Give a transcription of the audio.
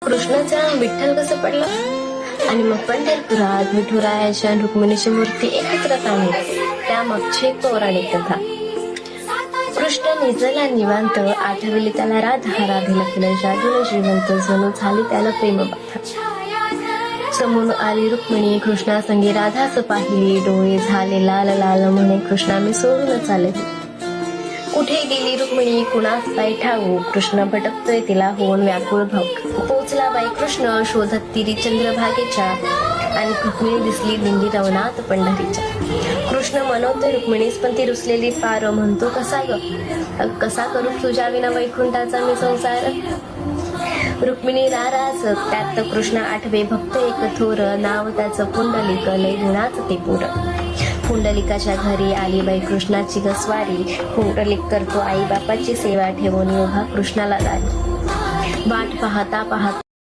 कृष्णाचं नाव विठ्ठल कसं पडलं? आणि मग पंढरपुरात विठुरायाच्या आणि रुक्मिणीची मूर्ती एकत्र आणली, त्यामागची एक पौराणिक कथा. कृष्ण निजला निवांत, आठवली त्याला राधा, राधेला केलं जादूला श्रीमंत, जणू झाली त्याला प्रेमबाधा. समोर आली रुक्मिणी, कृष्णासंगी राधास पाहिली, डोळे झाले लाल लाल, म्हणे कृष्णा मी सोडून चालली. कुठे गेली रुक्मिणी कुणास काय ठाऊ, कृष्ण भटकतोय तिला होऊन व्याकुळ भाऊ. पोचला बाई कृष्ण शोधत तिरी चंद्रभागेच्या, आणि रुक्मिणी दिसली दिंडी रवनाथ पंढरीच्या. कृष्ण मनवतोय रुक्मिणीस, पण ती रुसलेली पार, म्हणतो कसा कसा करू तुझ्या विना वैकुंठाचा मी संसार. रुक्मिणी नाराज, त्यात कृष्ण आठवे भक्त एक थोर, नाव त्याचं पुंडलिक, लय गुणाच ते पोर. पुंडलिकाच्या घरी आली बाई कृष्णाची गस्वारी, पुंडलिक करतो आई बापाची सेवा, ठेवून उभा कृष्णाला दारी. वाट पाहता पाहता